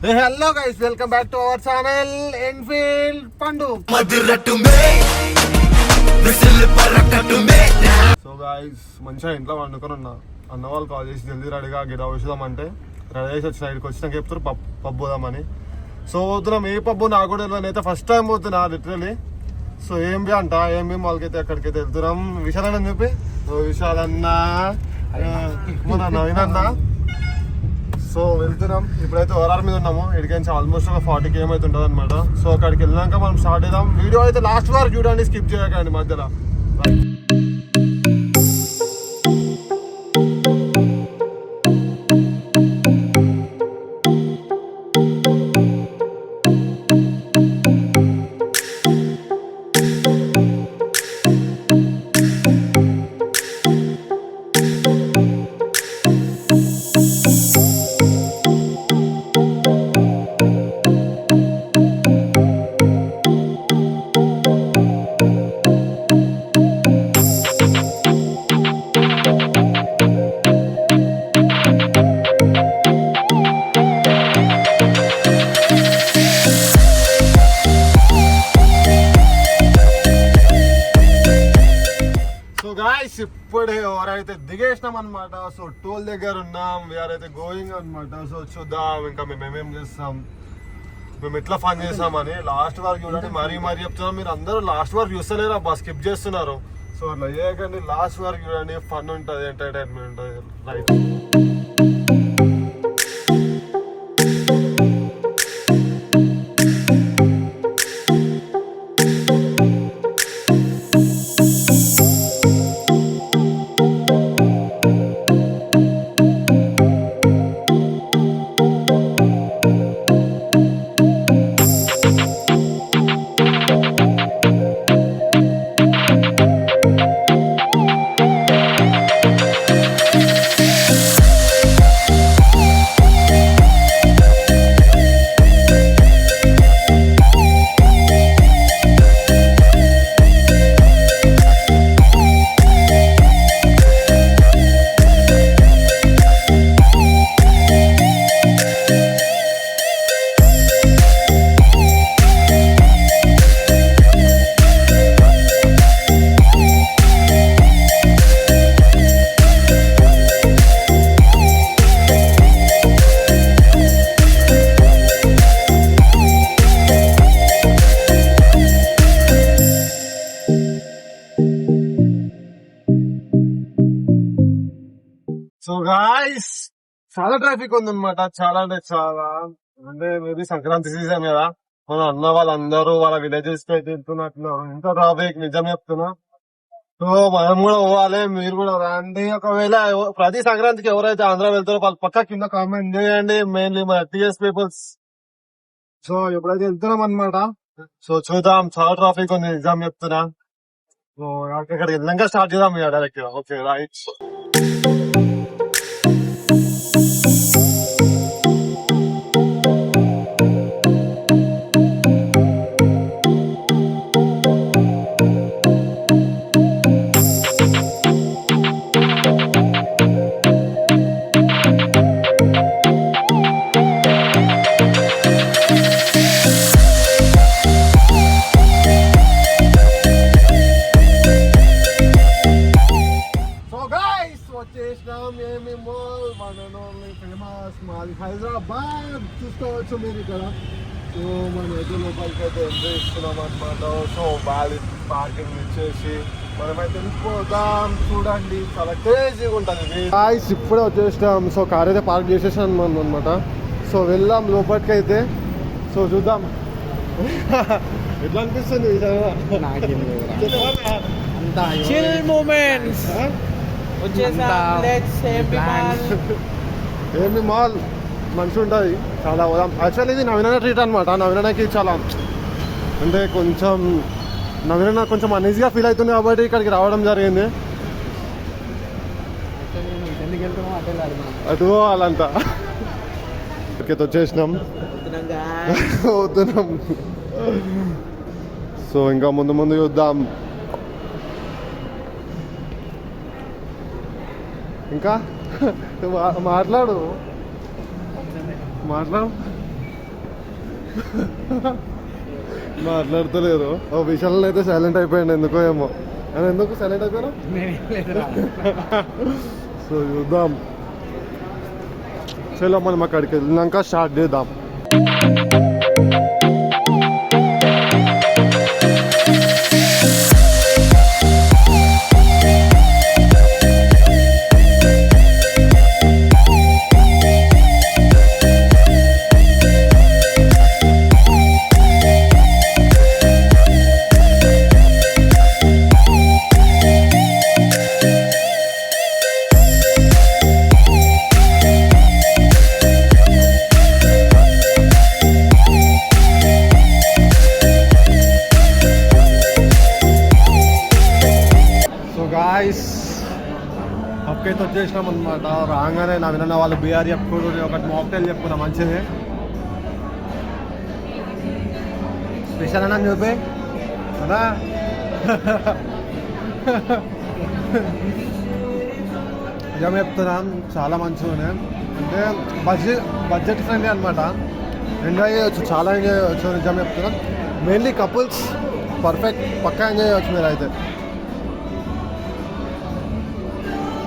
Hello guys, welcome back to our channel Enfield పండు. So guys, మంచిగా ఇంట్లో వండుకొని ఉన్నా. అన్న వాళ్ళు కాల్ చేసి జల్దీ రెడీగా గిడ వచ్చేదామంటే రెడీ చేసి వచ్చి సైడ్కి వచ్చినాక చెప్తారు పబ్ పోదామని. సో పోతున్నాం. ఏ పబ్బు నాకు కూడా తెలియదు, అయితే ఫస్ట్ టైం పోతున్నా లిటరలీ. సో ఏంబి అంట, ఏంబి వాళ్ళకైతే ఎక్కడికైతే వెళ్తున్నాం. విశాల్ అని చెప్పి విశాల్ అన్న మన నవీన్ అన్న. సో వెళ్తున్నాం. ఇప్పుడైతే ఓఆర్ఆర్ మీద ఉన్నాము. ఇక్కడికి ఆల్మోస్ట్ ఒక 40 km అయితే ఉంటుంది అనమాట. సో అక్కడికి వెళ్ళాక మనం స్టార్ట్ చేద్దాం. వీడియో అయితే లాస్ట్ వరకు చూడండి, స్కిప్ చేయకండి మధ్యలో. ఇప్పుడే ఎవరైతే దిగేసినాం అనమాట. సో టోల్ దగ్గర ఉన్నాం. వీఆర్ అయితే గోయింగ్ అనమాట. సో చూద్దాం ఇంకా మేము ఏమేమి చేస్తాం, మేము ఎట్లా ఫన్ చేస్తామని. లాస్ట్ వరకు చూడండి. మరీ చెప్తున్నాం, మీరు అందరూ లాస్ట్ వరకు చూస్తలేరు, అబ్బా స్కిప్ చేస్తున్నారు. సో అట్లా చేయకండి, లాస్ట్ వరకు చూడండి. ఫన్ ఉంటుంది, ఎంటర్టైన్మెంట్ ఉంటుంది. రైట్. సో గాయ్స్, చాలా ట్రాఫిక్ ఉందన్నమాట. చాలా అంటే చాలా. అంటే మేబీ సంక్రాంతి సీజన్ కదా, మన అన్న వాళ్ళందరూ వాళ్ళ విలేజెస్ కి అయితే వెళ్తున్నట్టున్నారు. ఎంత ట్రాఫిక్, నిజం చెప్తున్నా. సో మనం కూడా పోవాలి, మీరు కూడా రండి. ఒకవేళ ప్రతి సంక్రాంతికి ఎవరైతే ఆంధ్ర వెళ్తారో వాళ్ళ పక్క కింద కామెంట్ చేయండి, మెయిన్లీ మన టీఎస్ పీపుల్స్. సో ఎప్పుడైతే వెళ్తున్నాం అనమాట. సో చూద్దాం, చాలా ట్రాఫిక్ ఉంది, నిజం చెప్తున్నా. సో అక్కడికి వెళ్ళాక స్టార్ట్ చేద్దాం డైరెక్ట్. Okay right. హైదరాబాద్ చూసుకోవచ్చు మీరు ఇక్కడ. సో మనం అయితే లోపలికి అయితే ఎంజాయ్ ఇస్తున్నాం అనమాట. సో పార్కింగ్ ఇచ్చేసి మనమైతే వెళ్ళిపోదాం. చూడండి, చాలా క్రేజీగా ఉంటుంది. గాయ్స్, ఇప్పుడే వచ్చేసాం. సో కార్ అయితే పార్క్ చేసేసాం అనమాట. సో వెళ్దాం లోపలికి అయితే. సో చూద్దాం ఎట్లా అనిపిస్తుంది. ఏమి మాల్ మంచిగా ఉంటుంది, చాలా పోదాం. యాక్చువల్లీ ఇది నవీన ట్రీట్ అనమాట. నవీనకి చాలా అంటే కొంచెం నవీన కొంచెం అనీజీగా ఫీల్ అవుతుంది కాబట్టి ఇక్కడికి రావడం జరిగింది. అటు వాళ్ళంతా ఇక్కడికి వచ్చేసినాం, వద్దున్నాం. సో ఇంకా ముందు చూద్దాం. ఇంకా మాట్లాడు. మాట్లాడతలేరు. ఓ విషయంలో అయితే సైలెంట్ అయిపోయాడు ఎందుకో ఏమో. అని ఎందుకు సైలెంట్ అయిపోయాను? సో చూద్దాం. చలో మనం అక్కడికి వెళ్ళినాక స్టార్ట్ చేద్దాం. పక్కైతే వచ్చేసినాం అనమాట. రాగానే నా విన్న వాళ్ళు బీఆర్ చెప్పుకోడు, ఒకటి మాక్టైల్ చెప్పుకున్నా మంచిది. స్పెషల్ అని చెప్పి కదా. నిజం చెప్తున్నాం, చాలా మంచిగా ఉన్నాయి. అంటే బడ్జెట్ ఫ్రెండ్లీ అనమాట. ఎంజాయ్ చేయవచ్చు, చాలా ఎంజాయ్ చేయవచ్చు. నిజం చెప్తున్నాం, మెయిన్లీ కపుల్స్ పర్ఫెక్ట్, పక్కా ఎంజాయ్ చేయవచ్చు మీరు అయితే.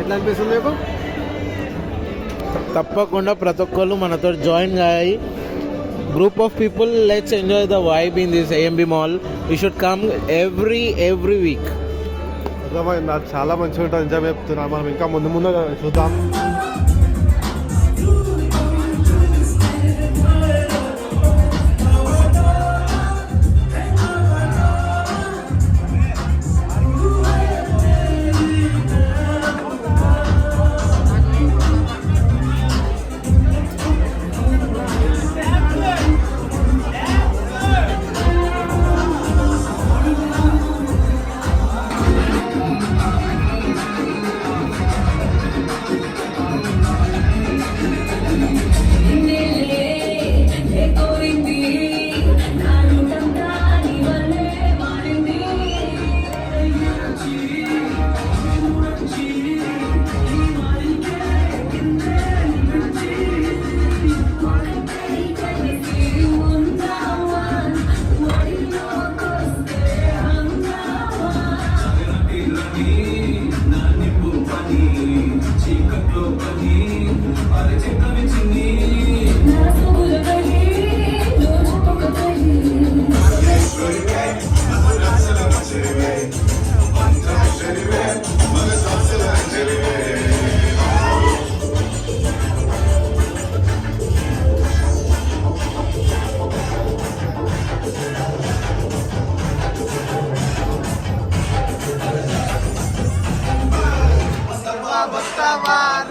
ఎట్లా అనిపిస్తుంది మీకు? తప్పకుండా ప్రతి ఒక్కళ్ళు మనతో జాయిన్ అయ్యి group of people let's enjoy the vibe in this AMB mall. You should come every week. అర్థమైంది, అది చాలా మంచిగా ఉంటుంది. నిజం చెప్తున్నా, మనం ఇంకా ముందు చూద్దాం.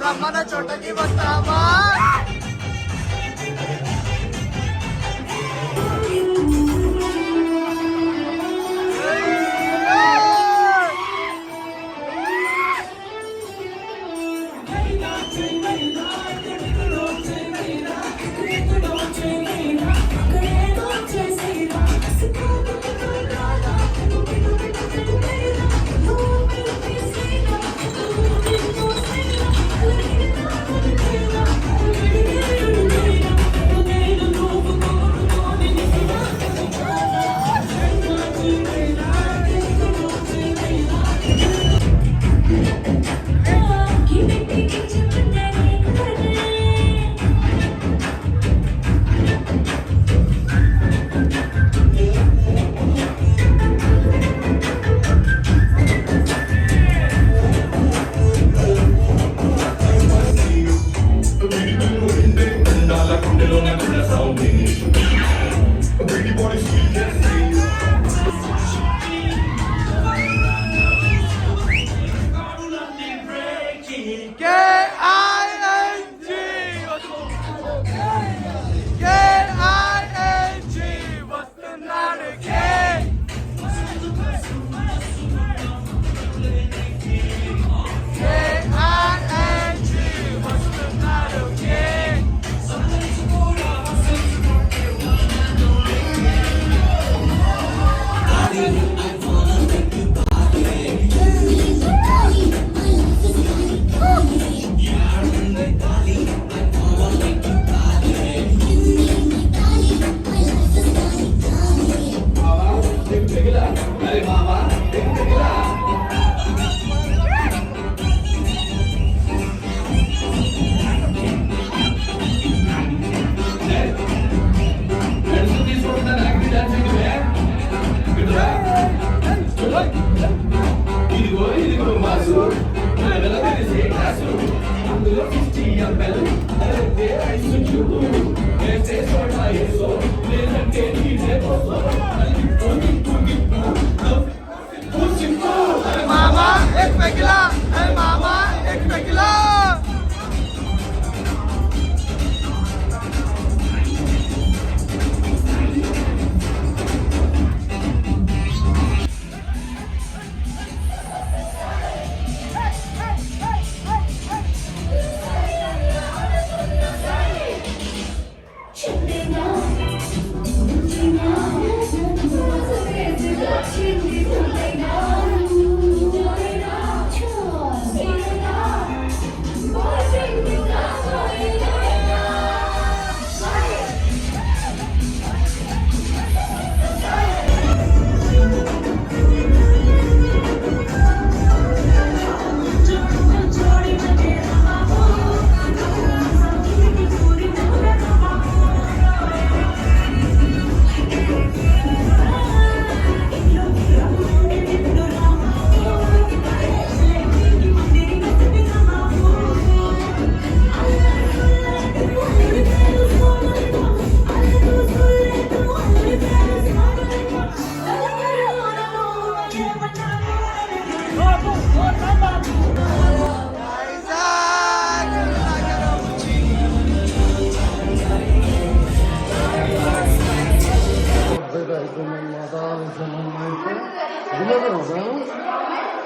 రమ్మన చోటకి వస్తావా?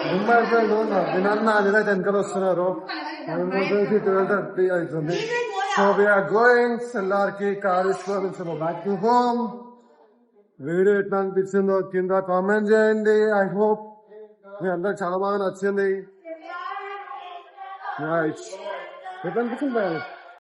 ముంబై దినాన్ని అదిరైతే వెనకాల వస్తున్నారు. 12:30 అవుతుంది. So we are going. ఎల్లారికి కార్ ఇసుకోవాలి. Back to home. వీడియో ఎట్లా అనిపించిందో కింద కామెంట్ చేయండి. ఐ హోప్ మీ అందరికి చాలా బాగా నచ్చింది. ఎట్లా అనిపించింది?